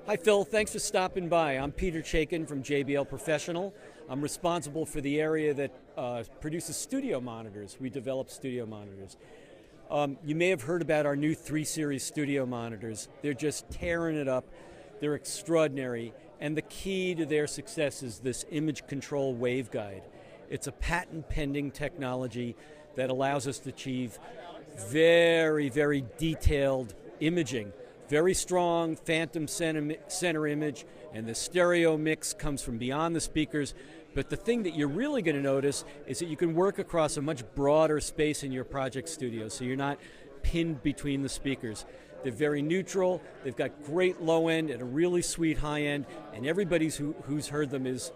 Hi Phil, thanks for stopping by. I'm Peter Chaikin from JBL Professional. I'm responsible for the area that produces studio monitors. We develop studio monitors. You may have heard about our new 3 Series studio monitors. They're just tearing it up. They're extraordinary. And the key to their success is this image control waveguide. It's a patent pending technology that allows us to achieve very, very detailed imaging. Very strong phantom center image, and the stereo mix comes from beyond the speakers. But the thing that you're really going to notice is that you can work across a much broader space in your project studio, so you're not pinned between the speakers. They're very neutral, they've got great low end and a really sweet high end, and everybody who's heard them is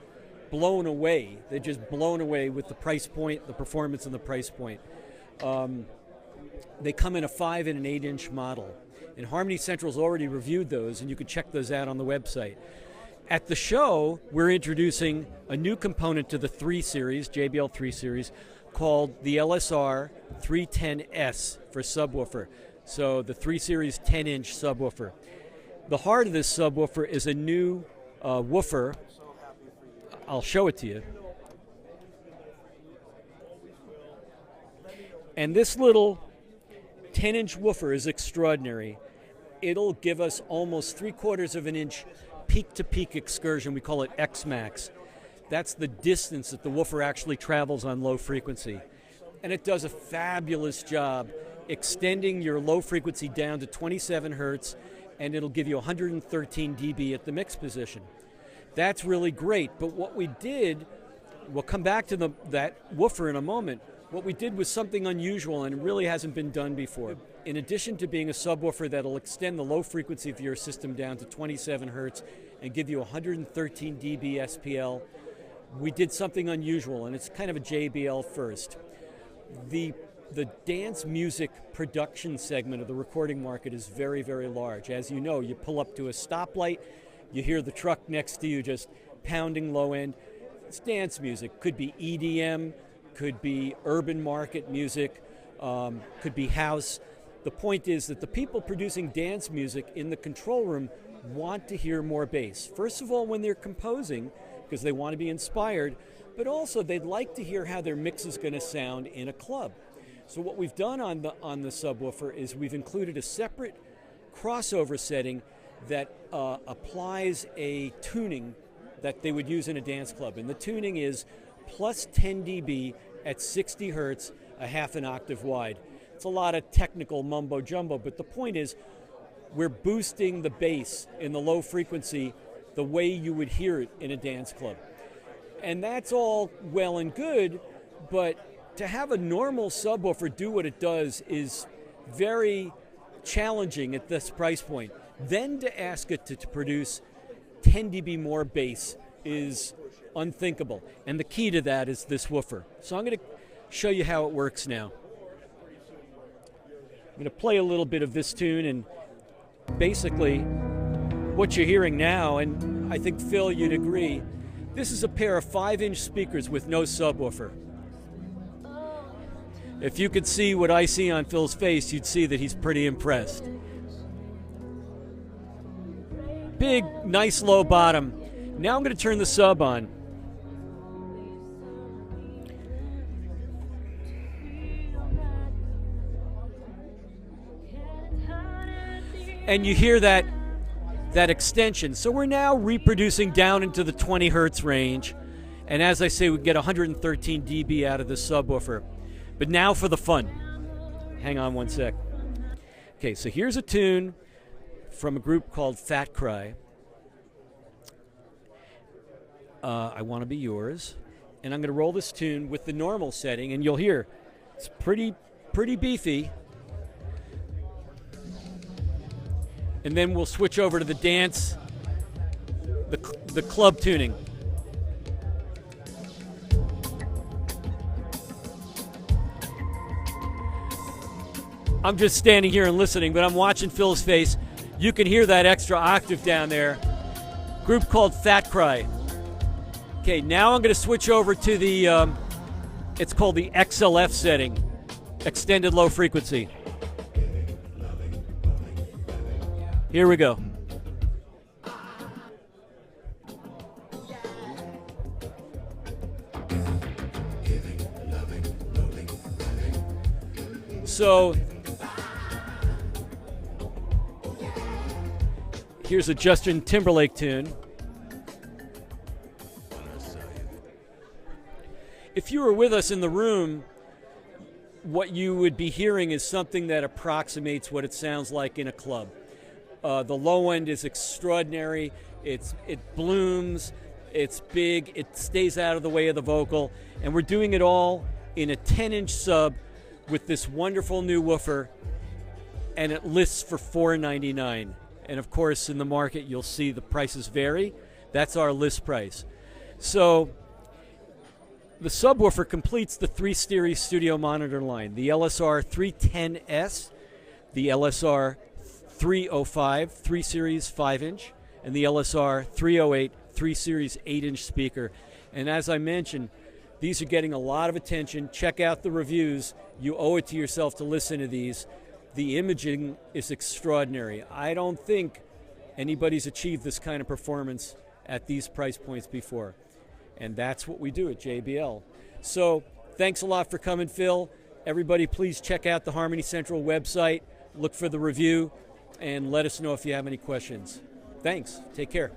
blown away. They're just blown away with the price point, the performance, and the price point. They come in a 5 and an 8-inch model. And Harmony Central's already reviewed those, and you can check those out on the website. At the show, we're introducing a new component to the 3 Series, JBL 3 Series, called the LSR310S for subwoofer. So the 3 Series 10-inch subwoofer. The heart of this subwoofer is a new woofer. I'll show it to you. And this little 10-inch woofer is extraordinary. It'll give us almost 3/4 of an inch peak-to-peak excursion. We call it X-Max. That's the distance that the woofer actually travels on low frequency. And it does a fabulous job extending your low frequency down to 27 hertz, and it'll give you 113 dB at the mix position. That's really great, but what we did, we'll come back to that woofer in a moment. What we did was something unusual, and it really hasn't been done before. In addition to being a subwoofer that'll extend the low frequency of your system down to 27 hertz and give you 113 dB SPL, we did something unusual, and it's kind of a JBL first. The dance music production segment of the recording market is very, very large. As you know, you pull up to a stoplight, you hear the truck next to you just pounding low end. It's dance music. Could be EDM, could be urban market music, could be house. The point is that the people producing dance music in the control room want to hear more bass. First of all, when they're composing, because they want to be inspired, but also they'd like to hear how their mix is going to sound in a club. So what we've done on the subwoofer is we've included a separate crossover setting that applies a tuning that they would use in a dance club. And the tuning is plus 10 dB at 60 hertz, a half an octave wide. It's a lot of technical mumbo jumbo, but the point is we're boosting the bass in the low frequency the way you would hear it in a dance club. And that's all well and good, but to have a normal subwoofer do what it does is very challenging at this price point. Then to ask it to produce 10 dB more bass is unthinkable. And the key to that is this woofer. So I'm going to show you how it works now. I'm going to play a little bit of this tune, and basically what you're hearing now, and I think Phil you'd agree, this is a pair of 5-inch speakers with no subwoofer. If you could see what I see on Phil's face, you'd see that he's pretty impressed. Big, nice low bottom. Now I'm going to turn the sub on. And you hear that extension. So we're now reproducing down into the 20 hertz range. And as I say, we get 113 dB out of the subwoofer. But now for the fun. Hang on one sec. Okay, so here's a tune from a group called Fat Cry. I Want to Be Yours. And I'm going to roll this tune with the normal setting, and you'll hear it's pretty beefy. And then we'll switch over to the dance, the club tuning. I'm just standing here and listening, but I'm watching Phil's face. You can hear that extra octave down there. Group called Fat Cry. Okay, now I'm going to switch over to the, it's called the XLF setting, extended low frequency. Here we go. So here's a Justin Timberlake tune. If you were with us in the room, what you would be hearing is something that approximates what it sounds like in a club. The low end is extraordinary. It blooms, it's big, it stays out of the way of the vocal, and we're doing it all in a 10-inch sub with this wonderful new woofer, and it lists for $499. And of course, in the market, you'll see the prices vary. That's our list price. So the subwoofer completes the 3-series studio monitor line: the LSR310S, the LSR305 3-series 5-inch, and the LSR308 3-series 8-inch speaker. And as I mentioned, these are getting a lot of attention. Check out the reviews. You owe it to yourself to listen to these. The imaging is extraordinary. I don't think anybody's achieved this kind of performance at these price points before. And that's what we do at JBL. So thanks a lot for coming, Phil. Everybody, please check out the Harmony Central website. Look for the review and let us know if you have any questions. Thanks. Take care.